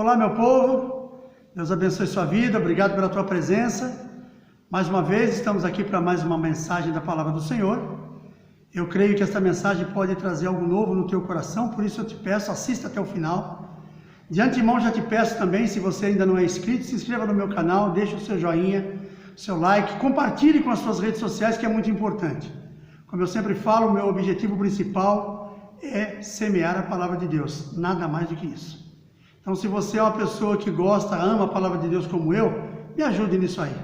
Olá, meu povo, Deus abençoe sua vida, obrigado pela tua presença. Mais uma vez, estamos aqui para mais uma mensagem da Palavra do Senhor. Eu creio que esta mensagem pode trazer algo novo no teu coração, por isso eu te peço, assista até o final. De antemão, já te peço também, se você ainda não é inscrito, se inscreva no meu canal, deixe o seu joinha, o seu like, compartilhe com as suas redes sociais, que é muito importante. Como eu sempre falo, o meu objetivo principal é semear a Palavra de Deus, nada mais do que isso. Então, se você é uma pessoa que gosta, ama a Palavra de Deus como eu, me ajude nisso aí.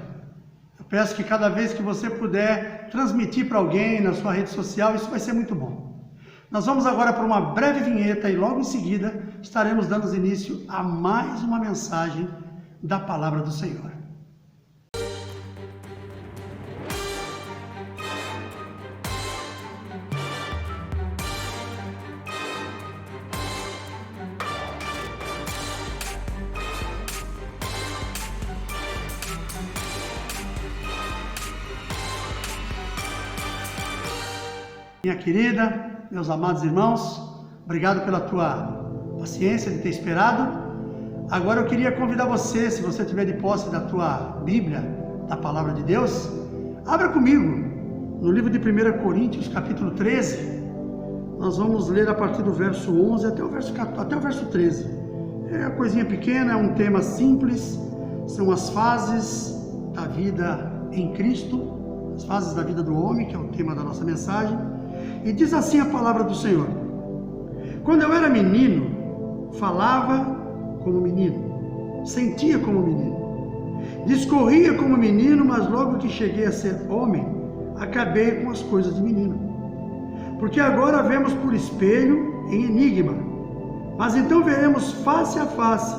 Eu peço que cada vez que você puder transmitir para alguém na sua rede social, isso vai ser muito bom. Nós vamos agora para uma breve vinheta e logo em seguida estaremos dando início a mais uma mensagem da Palavra do Senhor. Minha querida, meus amados irmãos, obrigado pela tua paciência de ter esperado. Agora eu queria convidar você, se você tiver de posse da tua Bíblia, da Palavra de Deus, abra comigo no livro de 1 Coríntios, capítulo 13. Nós vamos ler a partir do verso 11 até o verso 13. É uma coisinha pequena, é um tema simples, são as fases da vida em Cristo, as fases da vida do homem, que é o tema da nossa mensagem. E diz assim a palavra do Senhor: quando eu era menino, falava como menino, sentia como menino, discorria como menino, mas logo que cheguei a ser homem, acabei com as coisas de menino. Porque agora vemos por espelho em enigma, mas então veremos face a face.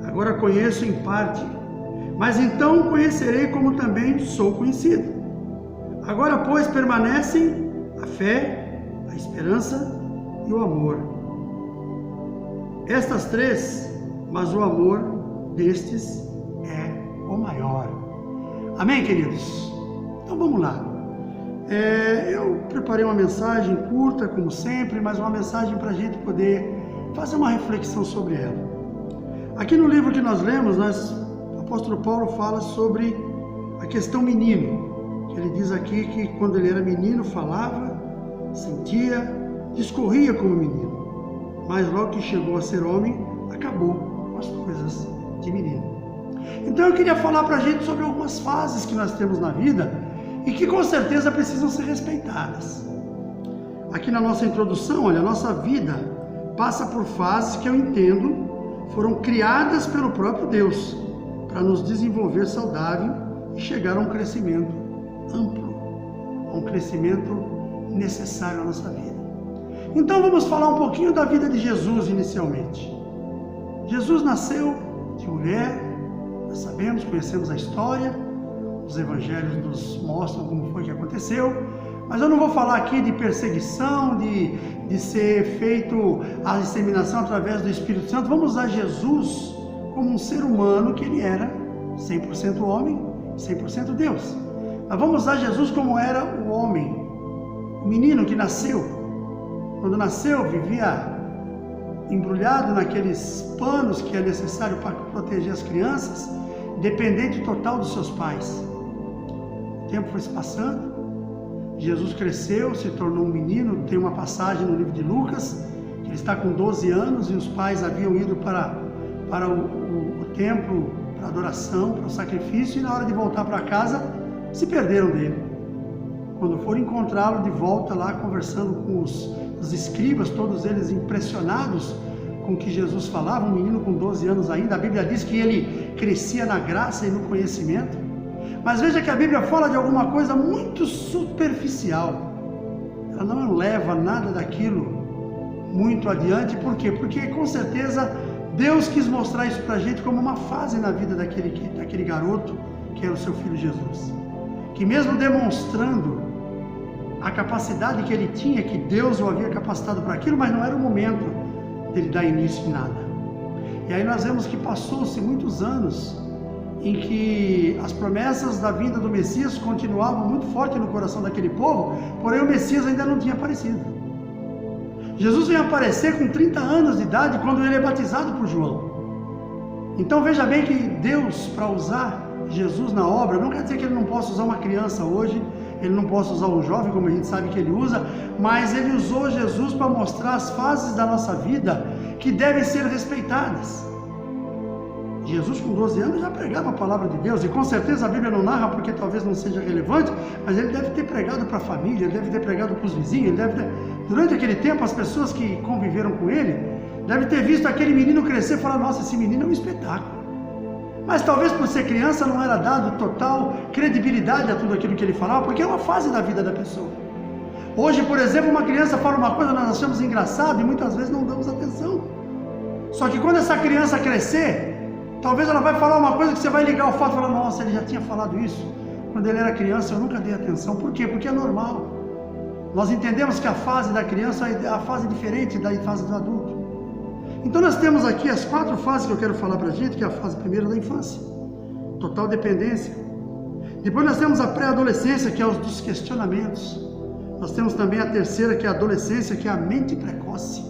Agora conheço em parte, mas então conhecerei como também sou conhecido. Agora, pois, permanecem a fé, a esperança e o amor. Estas três, mas o amor destes é o maior. Amém, queridos? Então vamos lá. Eu preparei uma mensagem curta, como sempre, mas uma mensagem para a gente poder fazer uma reflexão sobre ela. Aqui no livro que nós lemos, o apóstolo Paulo fala sobre a questão menino. Ele diz aqui que quando ele era menino falava, sentia, discorria como menino, mas logo que chegou a ser homem, acabou com as coisas de menino. Então eu queria falar para a gente sobre algumas fases que nós temos na vida e que com certeza precisam ser respeitadas. Aqui na nossa introdução, olha, a nossa vida passa por fases que eu entendo foram criadas pelo próprio Deus para nos desenvolver saudável e chegar a um crescimento amplo, a um crescimento necessário à nossa vida. Então vamos falar um pouquinho da vida de Jesus inicialmente. Jesus nasceu de mulher, nós sabemos, conhecemos a história, os evangelhos nos mostram como foi que aconteceu, mas eu não vou falar aqui de perseguição, de ser feito a disseminação através do Espírito Santo. Vamos usar Jesus como um ser humano que ele era 100% homem, 100% Deus. Mas vamos usar Jesus como era o homem, o menino que nasceu. Quando nasceu, vivia embrulhado naqueles panos que é necessário para proteger as crianças, dependente total dos seus pais. O tempo foi se passando, Jesus cresceu, se tornou um menino. Tem uma passagem no livro de Lucas, que ele está com 12 anos e os pais haviam ido para o templo, para a adoração, para o sacrifício, e na hora de voltar para casa, se perderam dele. Quando foram encontrá-lo de volta lá, conversando com os escribas, todos eles impressionados com o que Jesus falava, um menino com 12 anos ainda. A Bíblia diz que ele crescia na graça e no conhecimento. Mas veja que a Bíblia fala de alguma coisa muito superficial. Ela não leva nada daquilo muito adiante. Por quê? Porque com certeza Deus quis mostrar isso para a gente como uma fase na vida daquele garoto que era o seu filho Jesus. Que mesmo demonstrando a capacidade que ele tinha, que Deus o havia capacitado para aquilo, mas não era o momento dele dar início em nada. E aí nós vemos que passou-se muitos anos em que as promessas da vinda do Messias continuavam muito forte no coração daquele povo, porém o Messias ainda não tinha aparecido. Jesus vem aparecer com 30 anos de idade, quando ele é batizado por João. Então veja bem que Deus, para usar Jesus na obra, não quer dizer que Ele não possa usar uma criança hoje, Ele não possa usar um jovem, como a gente sabe que Ele usa, mas Ele usou Jesus para mostrar as fases da nossa vida que devem ser respeitadas. Jesus com 12 anos já pregava a palavra de Deus, e com certeza a Bíblia não narra porque talvez não seja relevante, mas ele deve ter pregado para a família, ele deve ter pregado para os vizinhos, ele deve ter... Durante aquele tempo as pessoas que conviveram com ele, devem ter visto aquele menino crescer e falar, nossa, esse menino é um espetáculo. Mas talvez por ser criança não era dado total credibilidade a tudo aquilo que ele falava, porque é uma fase da vida da pessoa. Hoje, por exemplo, uma criança fala uma coisa, nós achamos engraçado e muitas vezes não damos atenção. Só que quando essa criança crescer, talvez ela vai falar uma coisa que você vai ligar o fato e falar, nossa, ele já tinha falado isso. Quando ele era criança eu nunca dei atenção. Por quê? Porque é normal. Nós entendemos que a fase da criança é a fase diferente da fase do adulto. Então nós temos aqui as 4 fases que eu quero falar para a gente, que é a fase primeira da infância. Total dependência. Depois nós temos a pré-adolescência, que é os dos questionamentos. Nós temos também a terceira, que é a adolescência, que é a mente precoce.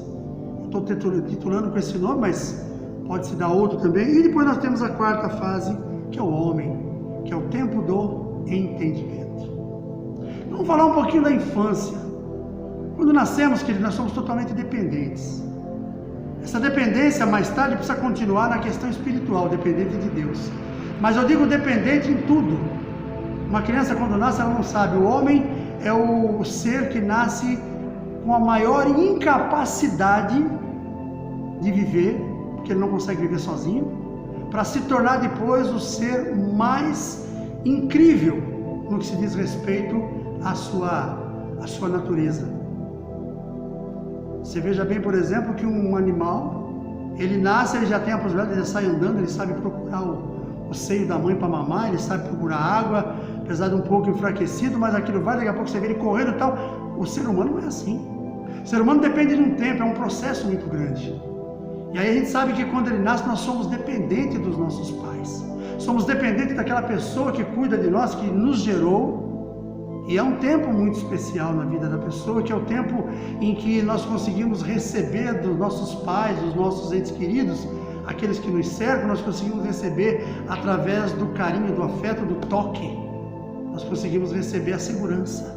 Estou titulando com esse nome, mas pode se dar outro também. E depois nós temos a 4ª fase, que é o homem, que é o tempo do entendimento. Vamos falar um pouquinho da infância. Quando nascemos, queridos, nós somos totalmente dependentes. Essa dependência, mais tarde, precisa continuar na questão espiritual, dependente de Deus. Mas eu digo dependente em tudo. Uma criança, quando nasce, ela não sabe. O homem é o ser que nasce com a maior incapacidade de viver, porque ele não consegue viver sozinho, para se tornar depois o ser mais incrível no que se diz respeito à sua natureza. Você veja bem, por exemplo, que um animal, ele nasce, ele já tem a possibilidade, ele sai andando, ele sabe procurar o seio da mãe para mamar, ele sabe procurar água, apesar de um pouco enfraquecido, mas aquilo vai, daqui a pouco você vê ele correndo e tal. O ser humano não é assim. O ser humano depende de um tempo, é um processo muito grande. E aí a gente sabe que quando ele nasce, nós somos dependentes dos nossos pais. Somos dependentes daquela pessoa que cuida de nós, que nos gerou. E é um tempo muito especial na vida da pessoa, que é o tempo em que nós conseguimos receber dos nossos pais, dos nossos entes queridos, aqueles que nos cercam, nós conseguimos receber através do carinho, do afeto, do toque. Nós conseguimos receber a segurança.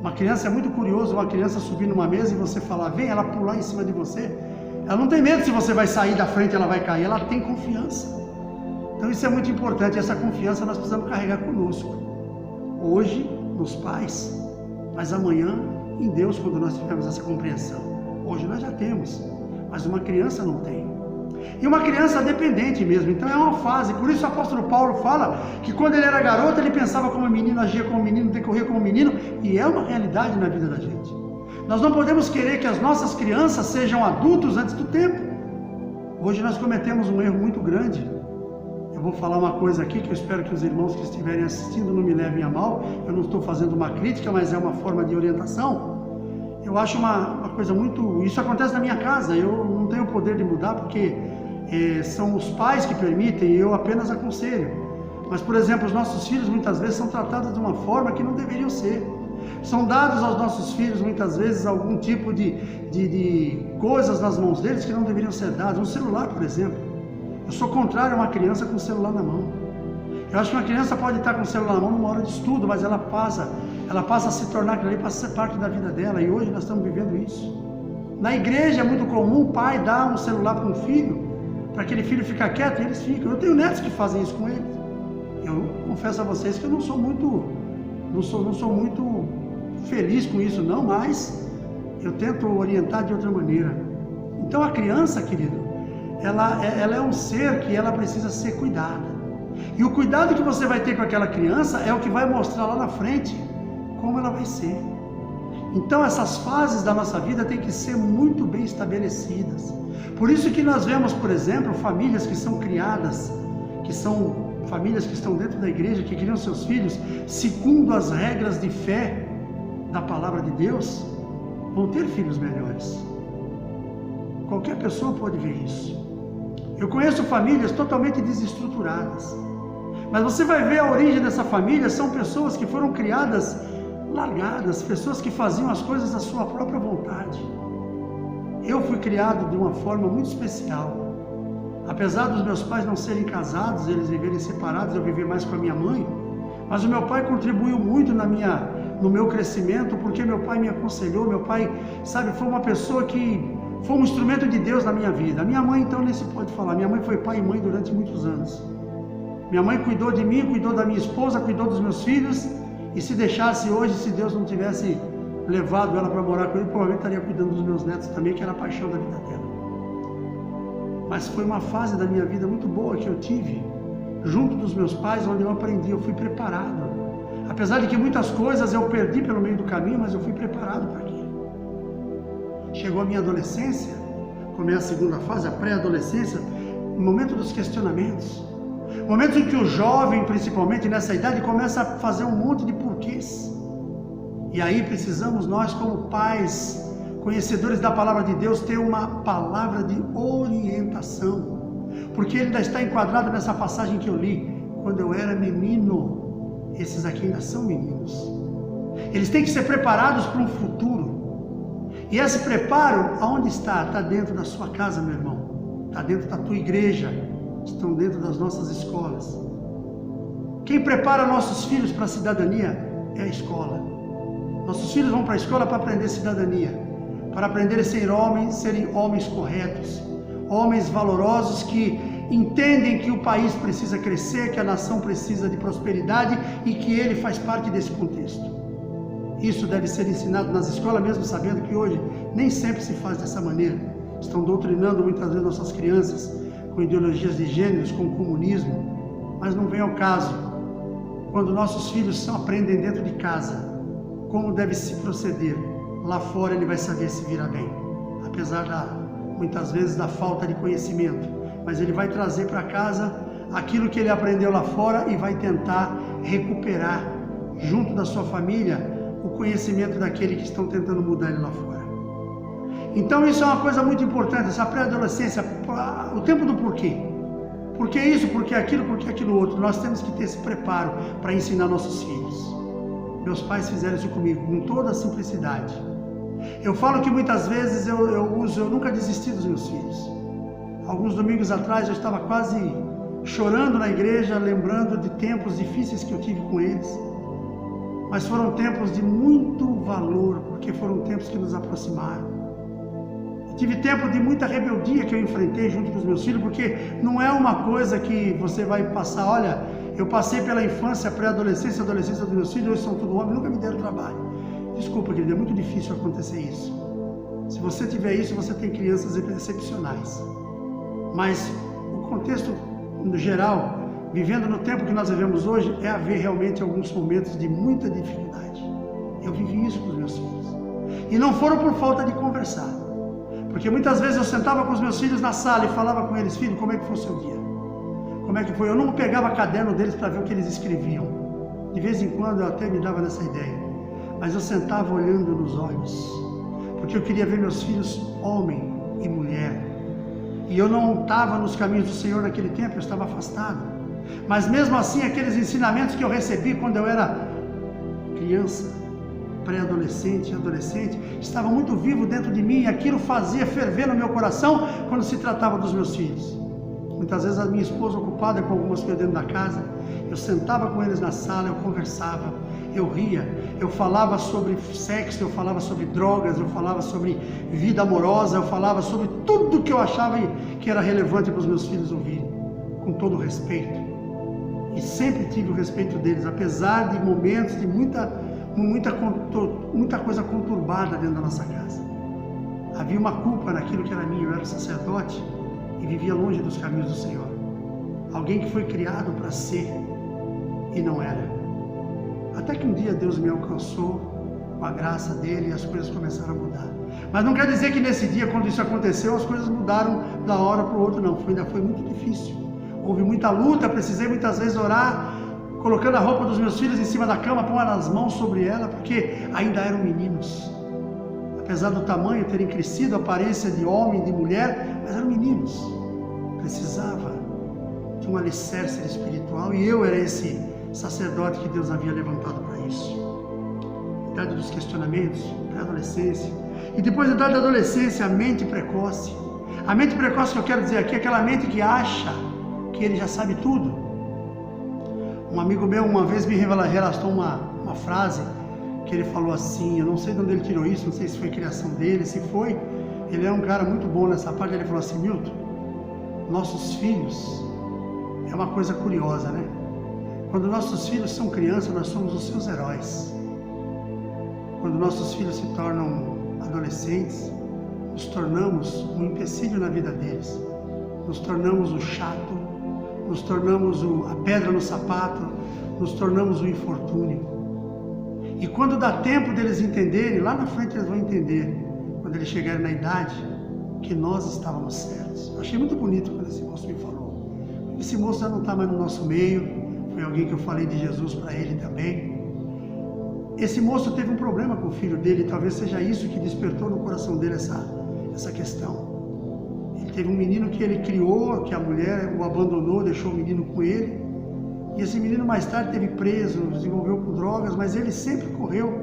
Uma criança é muito curioso, uma criança subir numa mesa e você falar, vem, ela pular em cima de você. Ela não tem medo se você vai sair da frente, ela vai cair, ela tem confiança. Então isso é muito importante, essa confiança nós precisamos carregar conosco. Hoje, nos pais, mas amanhã em Deus, quando nós tivermos essa compreensão. Hoje nós já temos, mas uma criança não tem. E uma criança dependente mesmo, então é uma fase. Por isso o apóstolo Paulo fala que quando ele era garoto, ele pensava como menino, agia como menino, decorria como menino, e é uma realidade na vida da gente. Nós não podemos querer que as nossas crianças sejam adultos antes do tempo. Hoje nós cometemos um erro muito grande. Eu vou falar uma coisa aqui que eu espero que os irmãos que estiverem assistindo não me levem a mal. Eu não estou fazendo uma crítica, mas é uma forma de orientação. Eu acho uma coisa muito... Isso acontece na minha casa, eu não tenho o poder de mudar porque são os pais que permitem e eu apenas aconselho. Mas, por exemplo, os nossos filhos muitas vezes são tratados de uma forma que não deveriam ser. São dados aos nossos filhos muitas vezes algum tipo de coisas nas mãos deles que não deveriam ser dadas. Um celular, por exemplo. Eu sou contrário a uma criança com o celular na mão. Eu acho que uma criança pode estar com o celular na mão numa hora de estudo, mas ela passa a se tornar aquilo ali, passa a ser parte da vida dela, e hoje nós estamos vivendo isso. Na igreja é muito comum o pai dar um celular para um filho, para aquele filho ficar quieto, e eles ficam. Eu tenho netos que fazem isso com eles. Eu confesso a vocês que eu não sou muito feliz com isso não, mas eu tento orientar de outra maneira. Então a criança, querido, ela é um ser que ela precisa ser cuidada. E o cuidado que você vai ter com aquela criança é o que vai mostrar lá na frente como ela vai ser. Então essas fases da nossa vida têm que ser muito bem estabelecidas. Por isso que nós vemos, por exemplo, famílias que são criadas, que são famílias que estão dentro da igreja, que criam seus filhos segundo as regras de fé da palavra de Deus, vão ter filhos melhores. Qualquer pessoa pode ver isso. Eu conheço famílias totalmente desestruturadas, mas você vai ver a origem dessa família, são pessoas que foram criadas largadas, pessoas que faziam as coisas à sua própria vontade. Eu fui criado de uma forma muito especial. Apesar dos meus pais não serem casados, eles viverem separados, eu viver mais com a minha mãe, mas o meu pai contribuiu muito no meu crescimento, porque meu pai me aconselhou, meu pai, sabe, foi uma pessoa que foi um instrumento de Deus na minha vida. A minha mãe, então, nem se pode falar. Minha mãe foi pai e mãe durante muitos anos. Minha mãe cuidou de mim, cuidou da minha esposa, cuidou dos meus filhos, e se deixasse hoje, se Deus não tivesse levado ela para morar com ele, provavelmente estaria cuidando dos meus netos também, que era a paixão da vida dela. Mas foi uma fase da minha vida muito boa que eu tive, junto dos meus pais, onde eu aprendi, eu fui preparado. Apesar de que muitas coisas eu perdi pelo meio do caminho, mas eu fui preparado para aquilo. Chegou a minha adolescência, como é a segunda fase, a pré-adolescência, o momento dos questionamentos. Momentos em que o jovem, principalmente nessa idade, começa a fazer um monte de porquês. E aí precisamos nós, como pais, conhecedores da palavra de Deus, ter uma palavra de orientação. Porque ele ainda está enquadrado nessa passagem que eu li. Quando eu era menino, esses aqui ainda são meninos. Eles têm que ser preparados para um futuro. E esse preparo, aonde está? Está dentro da sua casa, meu irmão. Está dentro da tua igreja. Estão dentro das nossas escolas. Quem prepara nossos filhos para a cidadania é a escola. Nossos filhos vão para a escola para aprender cidadania, para aprender a serem homens corretos, homens valorosos que entendem que o país precisa crescer, que a nação precisa de prosperidade e que ele faz parte desse contexto. Isso deve ser ensinado nas escolas, mesmo sabendo que hoje nem sempre se faz dessa maneira. Estão doutrinando muitas vezes nossas crianças com ideologias de gêneros, com o comunismo, mas não vem ao caso. Quando nossos filhos aprendem dentro de casa como deve se proceder, lá fora ele vai saber se virar bem, apesar muitas vezes da falta de conhecimento, mas ele vai trazer para casa aquilo que ele aprendeu lá fora e vai tentar recuperar junto da sua família o conhecimento daquele que estão tentando mudar ele lá fora. Então isso é uma coisa muito importante, essa pré-adolescência, o tempo do porquê. Por que isso, por que aquilo outro? Nós temos que ter esse preparo para ensinar nossos filhos. Meus pais fizeram isso comigo, com toda a simplicidade. Eu falo que muitas vezes eu nunca desisti dos meus filhos. Alguns domingos atrás eu estava quase chorando na igreja, lembrando de tempos difíceis que eu tive com eles. Mas foram tempos de muito valor, porque foram tempos que nos aproximaram. Tive tempo de muita rebeldia que eu enfrentei junto com os meus filhos, porque não é uma coisa que você vai passar, olha, eu passei pela infância, pré-adolescência, adolescência dos meus filhos, hoje são tudo homens, nunca me deram trabalho. Desculpa, querido, é muito difícil acontecer isso. Se você tiver isso, você tem crianças excepcionais. Mas o contexto, no geral, vivendo no tempo que nós vivemos hoje, é haver realmente alguns momentos de muita dificuldade. Eu vivi isso com os meus filhos. E não foram por falta de conversar. Porque muitas vezes eu sentava com os meus filhos na sala e falava com eles, filho, como é que foi o seu dia? Como é que foi? Eu não pegava caderno deles para ver o que eles escreviam. De vez em quando eu até me dava nessa ideia. Mas eu sentava olhando nos olhos. Porque eu queria ver meus filhos homem e mulher. E eu não estava nos caminhos do Senhor naquele tempo, eu estava afastado. Mas mesmo assim, aqueles ensinamentos que eu recebi quando eu era criança, pré-adolescente e adolescente, estava muito vivo dentro de mim e aquilo fazia ferver no meu coração quando se tratava dos meus filhos. Muitas vezes a minha esposa ocupada com algumas coisas dentro da casa, eu sentava com eles na sala, eu conversava, eu ria, eu falava sobre sexo, eu falava sobre drogas, eu falava sobre vida amorosa, eu falava sobre tudo que eu achava que era relevante para os meus filhos ouvirem, com todo o respeito. E sempre tive o respeito deles, apesar de momentos de muita coisa conturbada dentro da nossa casa. Havia uma culpa naquilo que era minha, eu era sacerdote e vivia longe dos caminhos do Senhor. Alguém que foi criado para ser e não era. Até que um dia Deus me alcançou com a graça dele e as coisas começaram a mudar. Mas não quer dizer que nesse dia, quando isso aconteceu, as coisas mudaram da hora para o outro, não. Ainda foi muito difícil. Houve muita luta, precisei muitas vezes orar, colocando a roupa dos meus filhos em cima da cama, pondo as mãos sobre ela, porque ainda eram meninos. Apesar do tamanho terem crescido, a aparência de homem, de mulher, mas eram meninos. Precisava de um alicerce espiritual e eu era esse sacerdote que Deus havia levantado para isso. Idade dos questionamentos, pré-adolescência. E depois da idade da adolescência, a mente precoce. A mente precoce que eu quero dizer aqui é aquela mente que acha que ele já sabe tudo. Um amigo meu uma vez me relatou uma frase que ele falou assim, eu não sei de onde ele tirou isso, não sei se foi criação dele, se foi, ele é um cara muito bom nessa parte. Ele falou assim: Milton, nossos filhos, é uma coisa curiosa, né? Quando nossos filhos são crianças, nós somos os seus heróis. Quando nossos filhos se tornam adolescentes, nos tornamos um empecilho na vida deles, nos tornamos o chato, nos tornamos a pedra no sapato, nos tornamos o infortúnio. E quando dá tempo deles entenderem, lá na frente eles vão entender, quando eles chegarem na idade, que nós estávamos certos. Eu achei muito bonito quando esse moço me falou. Esse moço já não está mais no nosso meio, foi alguém que eu falei de Jesus para ele também. Esse moço teve um problema com o filho dele, talvez seja isso que despertou no coração dele essa questão. Ele teve um menino que ele criou, que a mulher o abandonou, deixou o menino com ele. E esse menino mais tarde teve preso, desenvolveu com drogas, mas ele sempre correu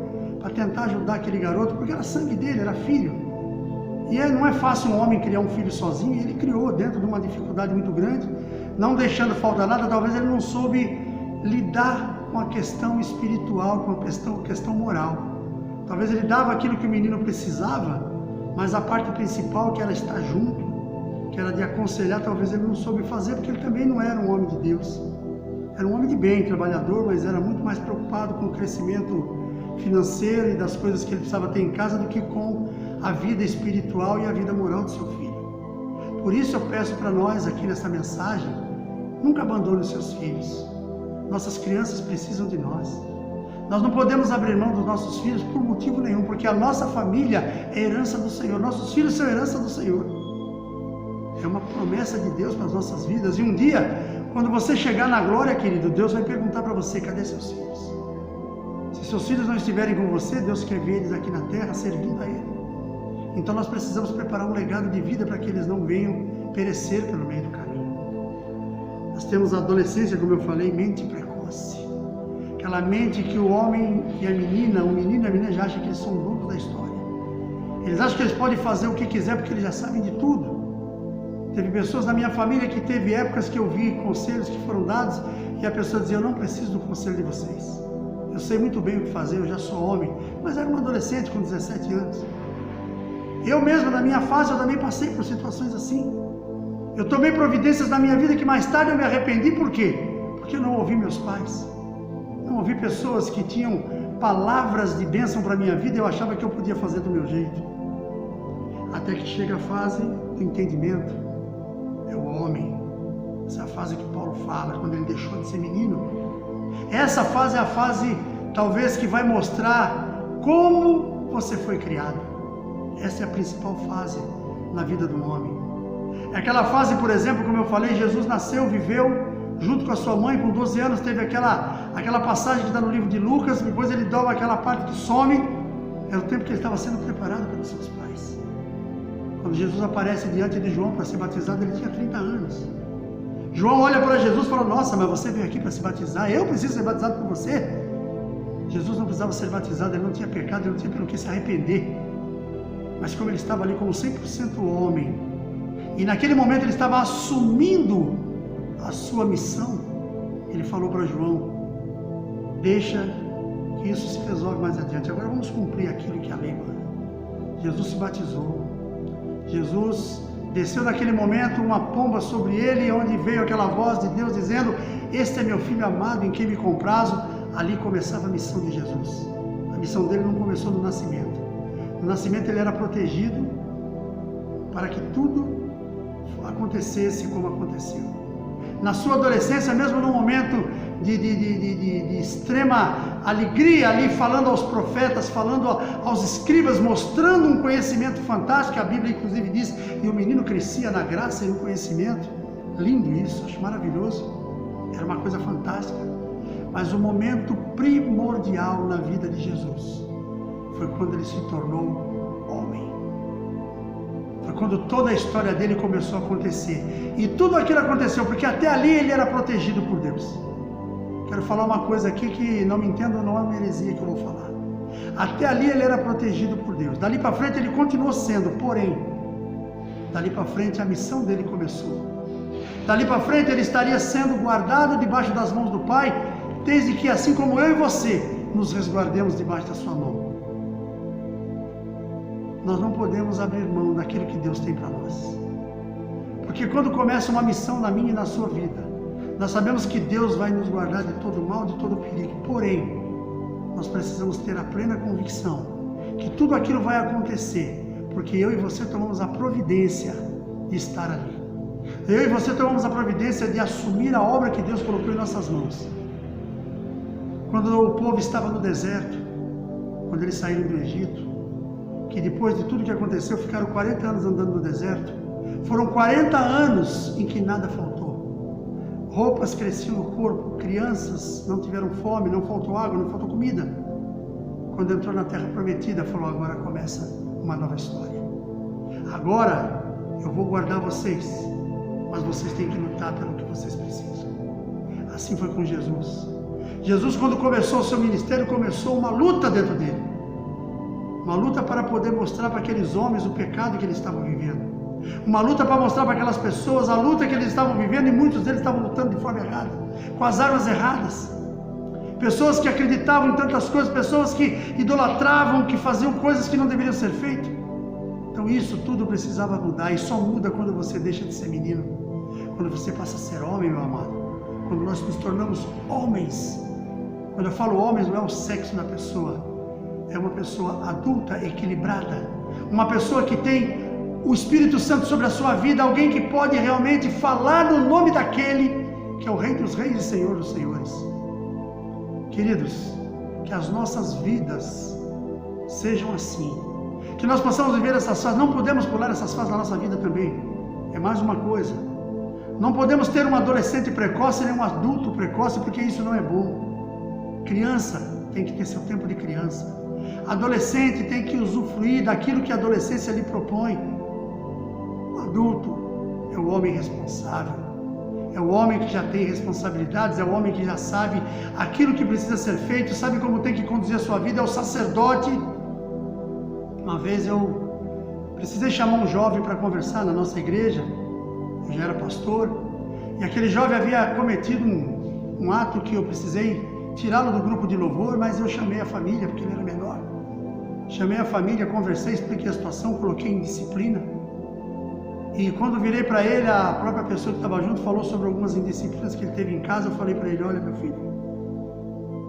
para tentar ajudar aquele garoto, porque era sangue dele, era filho. E não é fácil um homem criar um filho sozinho, e ele criou dentro de uma dificuldade muito grande, não deixando faltar nada. Talvez ele não soube lidar com a questão espiritual, com a questão moral. Talvez ele dava aquilo que o menino precisava, mas a parte principal, que era estar junto, que era de aconselhar, talvez ele não soube fazer, porque ele também não era um homem de Deus. Era um homem de bem, trabalhador, mas era muito mais preocupado com o crescimento financeiro e das coisas que ele precisava ter em casa do que com a vida espiritual e a vida moral do seu filho. Por isso eu peço para nós aqui nessa mensagem, nunca abandone os seus filhos. Nossas crianças precisam de nós. Nós não podemos abrir mão dos nossos filhos por motivo nenhum, porque a nossa família é herança do Senhor. Nossos filhos são herança do Senhor. É uma promessa de Deus para as nossas vidas. E um dia, quando você chegar na glória, querido, Deus vai perguntar para você: cadê seus filhos? Se seus filhos não estiverem com você, Deus quer ver eles aqui na terra servindo a Ele. Então nós precisamos preparar um legado de vida para que eles não venham perecer pelo meio do caminho. Nós temos a adolescência, como eu falei, mente precoce. Aquela mente que o homem e a menina, o menino e a menina já acham que eles são donos da história. Eles acham que eles podem fazer o que quiser porque eles já sabem de tudo. Teve pessoas na minha família que teve épocas que eu vi conselhos que foram dados e a pessoa dizia: eu não preciso do conselho de vocês. Eu sei muito bem o que fazer, eu já sou homem. Mas era um adolescente com 17 anos. Eu mesmo, na minha fase, eu também passei por situações assim. Eu tomei providências na minha vida que mais tarde eu me arrependi. Por quê? Porque eu não ouvi meus pais. Não ouvi pessoas que tinham palavras de bênção para a minha vida e eu achava que eu podia fazer do meu jeito. Até que chega a fase do entendimento. É o homem. Essa é a fase que Paulo fala, quando ele deixou de ser menino. Essa fase é a fase, talvez, que vai mostrar como você foi criado. Essa é a principal fase na vida do homem. É aquela fase, por exemplo, como eu falei, Jesus nasceu, viveu junto com a sua mãe, com 12 anos, teve aquela passagem que está no livro de Lucas, depois ele dobra aquela parte que some. É o tempo que ele estava sendo preparado pelos seus pais. Quando Jesus aparece diante de João para ser batizado, ele tinha 30 anos. João olha para Jesus e fala: nossa, mas você veio aqui para se batizar, eu preciso ser batizado por você? Jesus não precisava ser batizado, ele não tinha pecado, ele não tinha pelo que se arrepender. Mas como ele estava ali como 100% homem, e naquele momento ele estava assumindo a sua missão, ele falou para João: deixa que isso se resolve mais adiante, agora vamos cumprir aquilo que a lei manda. Jesus se batizou. Jesus desceu naquele momento uma pomba sobre ele, onde veio aquela voz de Deus dizendo: este é meu filho amado em quem me comprazo. Ali começava a missão de Jesus. A missão dele não começou no nascimento. No nascimento ele era protegido para que tudo acontecesse como aconteceu. Na sua adolescência, mesmo num momento de extrema alegria, ali falando aos profetas, falando aos escribas, mostrando um conhecimento fantástico, a Bíblia inclusive diz, e o menino crescia na graça e no conhecimento. Lindo isso, acho maravilhoso, era uma coisa fantástica. Mas o momento primordial na vida de Jesus foi quando ele se tornou homem. Foi quando toda a história dele começou a acontecer. E tudo aquilo aconteceu porque até ali ele era protegido por Deus. Quero falar uma coisa aqui que não me entendam, não é uma heresia que eu vou falar. Até ali ele era protegido por Deus. Dali para frente ele continuou sendo, porém, Dali para frente a missão dele começou. Dali para frente ele estaria sendo guardado debaixo das mãos do Pai, desde que, assim como eu e você, nos resguardemos debaixo da sua mão. Nós não podemos abrir mão daquilo que Deus tem para nós. Porque quando começa uma missão na minha e na sua vida, nós sabemos que Deus vai nos guardar de todo mal, de todo perigo. Porém, nós precisamos ter a plena convicção que tudo aquilo vai acontecer, porque eu e você tomamos a providência de estar ali. Eu e você tomamos a providência de assumir a obra que Deus colocou em nossas mãos. Quando o povo estava no deserto, quando eles saíram do Egito, que depois de tudo que aconteceu, ficaram 40 anos andando no deserto. Foram 40 anos em que nada faltou. Roupas cresciam no corpo, crianças não tiveram fome, não faltou água, não faltou comida. Quando entrou na terra prometida, falou: agora começa uma nova história. Agora eu vou guardar vocês, mas vocês têm que lutar pelo que vocês precisam. Assim foi com Jesus. Jesus, quando começou o seu ministério, começou uma luta dentro dele. Uma luta para poder mostrar para aqueles homens o pecado que eles estavam vivendo. Uma luta para mostrar para aquelas pessoas a luta que eles estavam vivendo, e muitos deles estavam lutando de forma errada, com as armas erradas. Pessoas que acreditavam em tantas coisas, pessoas que idolatravam, que faziam coisas que não deveriam ser feitas. Então isso tudo precisava mudar, e só muda quando você deixa de ser menino, quando você passa a ser homem, meu amado, quando nós nos tornamos homens. Quando eu falo homens, não é o sexo da pessoa, é uma pessoa adulta, equilibrada, uma pessoa que tem o Espírito Santo sobre a sua vida, alguém que pode realmente falar no nome daquele que é o Rei dos Reis e Senhor dos Senhores. Queridos, que as nossas vidas sejam assim, que nós possamos viver essas fases. Não podemos pular essas fases na nossa vida também. É mais uma coisa, não podemos ter um adolescente precoce nem um adulto precoce, porque isso não é bom. Criança tem que ter seu tempo de criança. Adolescente tem que usufruir daquilo que a adolescência lhe propõe. O adulto é o homem responsável, é o homem que já tem responsabilidades, é o homem que já sabe aquilo que precisa ser feito, sabe como tem que conduzir a sua vida, é o sacerdote. Uma vez eu precisei chamar um jovem para conversar na nossa igreja, eu já era pastor, e aquele jovem havia cometido um ato que eu precisei tirá-lo do grupo de louvor, mas eu chamei a família, porque ele era menor. Chamei a família, conversei, expliquei a situação, coloquei em disciplina. E quando virei para ele, a própria pessoa que estava junto falou sobre algumas indisciplinas que ele teve em casa. Eu falei para ele: olha, meu filho,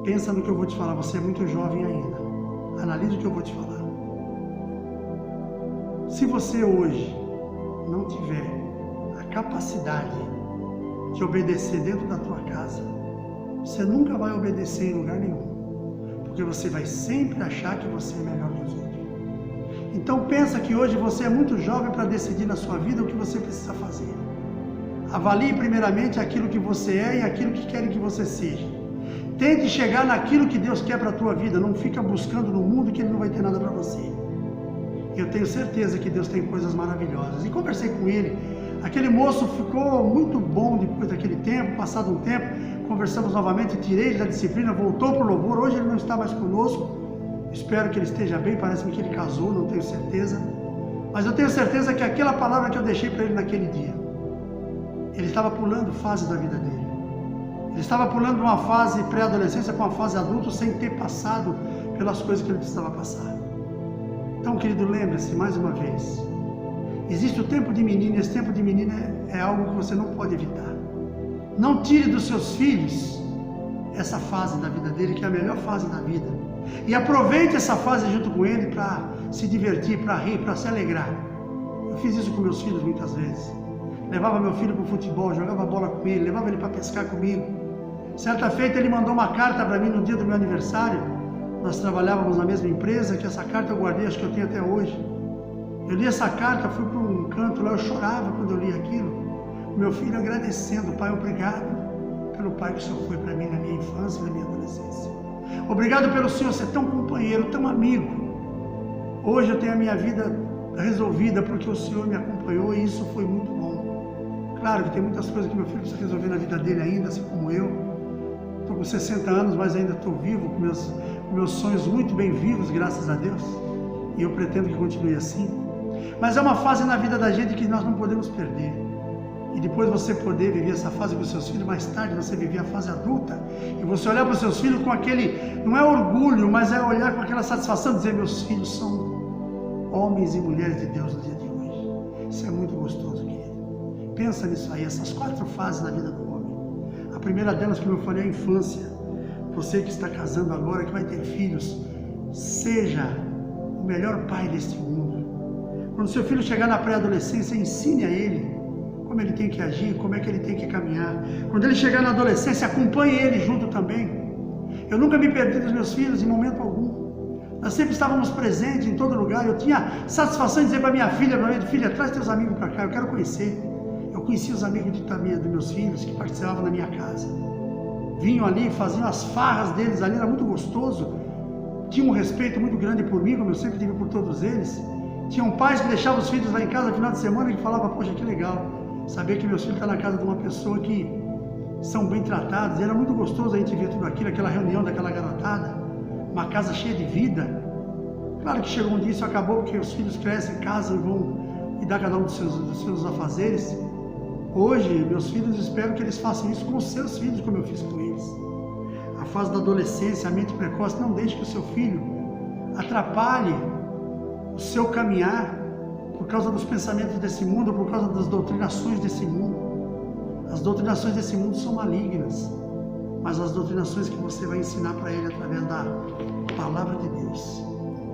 pensa no que eu vou te falar, você é muito jovem ainda, analise o que eu vou te falar. Se você hoje não tiver a capacidade de obedecer dentro da tua casa, você nunca vai obedecer em lugar nenhum, porque você vai sempre achar que você é melhor que os outros. Então pensa que hoje você é muito jovem para decidir na sua vida o que você precisa fazer. Avalie primeiramente aquilo que você é e aquilo que querem que você seja. Tente chegar naquilo que Deus quer para a tua vida, não fica buscando no mundo que Ele não vai ter nada para você. Eu tenho certeza que Deus tem coisas maravilhosas. E conversei com ele, aquele moço ficou muito bom depois daquele tempo, passado um tempo, conversamos novamente, tirei ele da disciplina, voltou para o louvor, hoje ele não está mais conosco, espero que ele esteja bem, parece-me que ele casou, não tenho certeza, mas eu tenho certeza que aquela palavra que eu deixei para ele naquele dia, ele estava pulando fases da vida dele, ele estava pulando de uma fase pré-adolescência para uma fase adulto, sem ter passado pelas coisas que ele precisava passar. Então, querido, lembre-se mais uma vez, existe o tempo de menino, e esse tempo de menina é algo que você não pode evitar. Não tire dos seus filhos essa fase da vida dele, que é a melhor fase da vida. E aproveite essa fase junto com ele para se divertir, para rir, para se alegrar. Eu fiz isso com meus filhos muitas vezes. Levava meu filho para o futebol, jogava bola com ele, levava ele para pescar comigo. Certa feita ele mandou uma carta para mim no dia do meu aniversário. Nós trabalhávamos na mesma empresa, que essa carta eu guardei, acho que eu tenho até hoje. Eu li essa carta, fui para um canto lá, eu chorava quando eu li aquilo. Meu filho agradecendo: pai, obrigado pelo pai que o Senhor foi para mim na minha infância e na minha adolescência. Obrigado pelo Senhor ser tão companheiro, tão amigo. Hoje eu tenho a minha vida resolvida porque o Senhor me acompanhou e isso foi muito bom. Claro que tem muitas coisas que meu filho precisa resolver na vida dele ainda, assim como eu. Estou com 60 anos, mas ainda estou vivo, com meus sonhos muito bem vivos, graças a Deus. E eu pretendo que continue assim. Mas é uma fase na vida da gente que nós não podemos perder. E depois você poder viver essa fase com os seus filhos, mais tarde você viver a fase adulta. E você olhar para os seus filhos com aquele, não é orgulho, mas é olhar com aquela satisfação de dizer, meus filhos são homens e mulheres de Deus no dia de hoje. Isso é muito gostoso, querido. Pensa nisso aí, essas 4 fases na vida do homem. A primeira delas, como eu falei, é a infância. Você que está casando agora, que vai ter filhos, seja o melhor pai deste mundo. Quando seu filho chegar na pré-adolescência, ensine a ele como ele tem que agir, como é que ele tem que caminhar. Quando ele chegar na adolescência, acompanhe ele junto também. Eu nunca me perdi dos meus filhos em momento algum. Nós sempre estávamos presentes em todo lugar. Eu tinha satisfação de dizer para minha filha, filha, traz teus amigos para cá, eu quero conhecer. Eu conhecia os amigos dos meus filhos que participavam na minha casa. Vinham ali, faziam as farras deles ali, era muito gostoso. Tinham um respeito muito grande por mim, como eu sempre tive por todos eles. Tinham pais que deixavam os filhos lá em casa no final de semana e falavam, poxa, que legal saber que meus filhos estão na casa de uma pessoa que são bem tratados. E era muito gostoso a gente ver tudo aquilo, aquela reunião daquela garotada, uma casa cheia de vida. Claro que chegou um dia, isso acabou, porque os filhos crescem, casam e vão cuidar cada um dos seus afazeres. Hoje, meus filhos, espero que eles façam isso com os seus filhos, como eu fiz com eles. A fase da adolescência, a mente precoce, não deixe que o seu filho atrapalhe o seu caminhar por causa dos pensamentos desse mundo, por causa das doutrinações desse mundo. As doutrinações desse mundo são malignas, mas as doutrinações que você vai ensinar para ele através da palavra de Deus,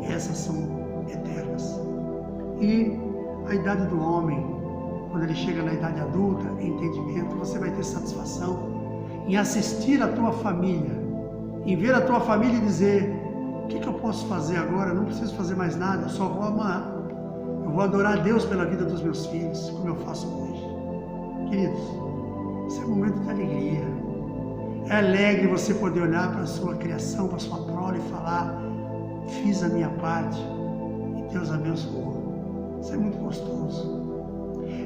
essas são eternas. E a idade do homem, quando ele chega na idade adulta, em entendimento, você vai ter satisfação em assistir a tua família, em ver a tua família e dizer, o que eu posso fazer agora? Eu não preciso fazer mais nada, eu só vou amar. Eu vou adorar a Deus pela vida dos meus filhos, como eu faço hoje. Queridos, esse é um momento de alegria. É alegre você poder olhar para a sua criação, para a sua prole e falar, fiz a minha parte e Deus abençoou. Isso é muito gostoso.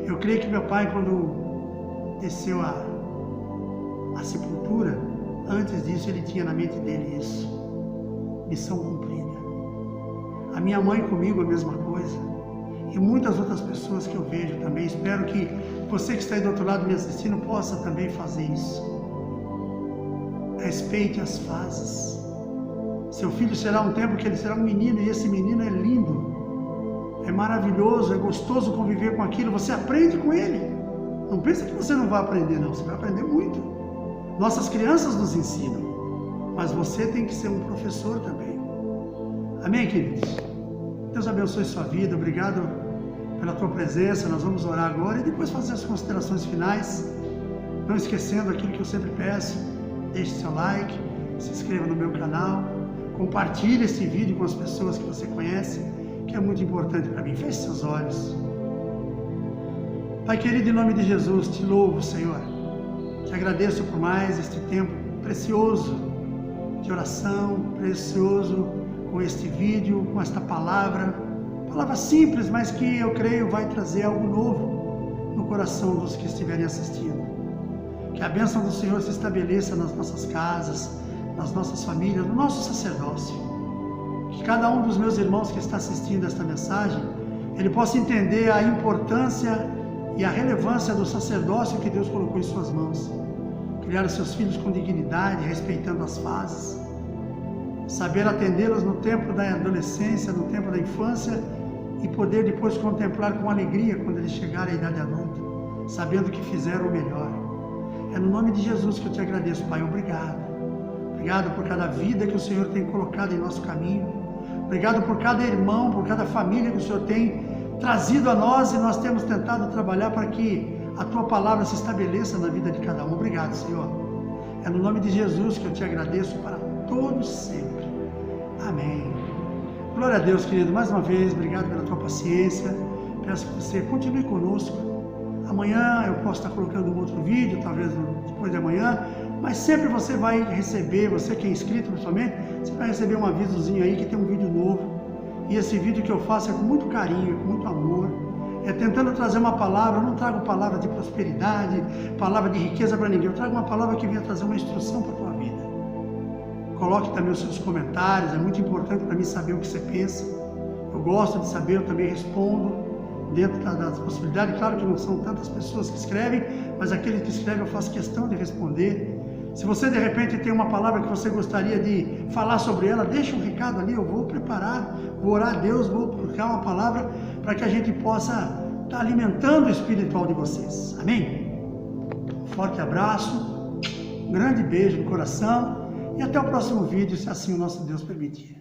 Eu creio que meu pai, quando desceu a sepultura, antes disso ele tinha na mente dele isso. Missão cumprida. A minha mãe comigo a mesma coisa. E muitas outras pessoas que eu vejo também. Espero que você que está aí do outro lado me assistindo possa também fazer isso. Respeite as fases. Seu filho será um tempo que ele será um menino e esse menino é lindo. É maravilhoso, é gostoso conviver com aquilo. Você aprende com ele. Não pensa que você não vai aprender, não. Você vai aprender muito. Nossas crianças nos ensinam. Mas você tem que ser um professor também. Amém, queridos? Deus abençoe sua vida. Obrigado pela tua presença. Nós vamos orar agora e depois fazer as considerações finais. Não esquecendo aquilo que eu sempre peço. Deixe seu like, se inscreva no meu canal. Compartilhe esse vídeo com as pessoas que você conhece, que é muito importante para mim. Feche seus olhos. Pai querido, em nome de Jesus, te louvo, Senhor. Te agradeço por mais este tempo precioso de oração, precioso com este vídeo, com esta palavra simples, mas que eu creio vai trazer algo novo no coração dos que estiverem assistindo. Que a bênção do Senhor se estabeleça nas nossas casas, nas nossas famílias, no nosso sacerdócio. Que cada um dos meus irmãos que está assistindo esta mensagem, ele possa entender a importância e a relevância do sacerdócio que Deus colocou em suas mãos. Criar os seus filhos com dignidade, respeitando as fases. Saber atendê-los no tempo da adolescência, no tempo da infância e poder depois contemplar com alegria quando eles chegarem à idade adulta, sabendo que fizeram o melhor. É no nome de Jesus que eu te agradeço, Pai. Obrigado. Obrigado por cada vida que o Senhor tem colocado em nosso caminho. Obrigado por cada irmão, por cada família que o Senhor tem trazido a nós e nós temos tentado trabalhar para que a Tua palavra se estabeleça na vida de cada um. Obrigado, Senhor. É no nome de Jesus que eu te agradeço para todos sempre. Amém. Glória a Deus, querido. Mais uma vez, obrigado pela tua paciência. Peço que você continue conosco. Amanhã eu posso estar colocando um outro vídeo, talvez depois de amanhã, mas sempre você vai receber, você que é inscrito principalmente, você vai receber um avisozinho aí que tem um vídeo novo. E esse vídeo que eu faço é com muito carinho, com muito amor. É tentando trazer uma palavra. Eu não trago palavra de prosperidade, palavra de riqueza para ninguém. Eu trago uma palavra que venha trazer uma instrução para a tua vida. Coloque também os seus comentários, é muito importante para mim saber o que você pensa. Eu gosto de saber, eu também respondo. dentro das possibilidades. Claro que não são tantas pessoas que escrevem, mas aqueles que escrevem eu faço questão de responder. Se você de repente tem uma palavra que você gostaria de falar sobre ela, deixa um recado ali, eu vou preparar, vou orar a Deus, vou colocar uma palavra para que a gente possa estar alimentando o espiritual de vocês. Amém? Um forte abraço, um grande beijo no coração e até o próximo vídeo, se assim o nosso Deus permitir.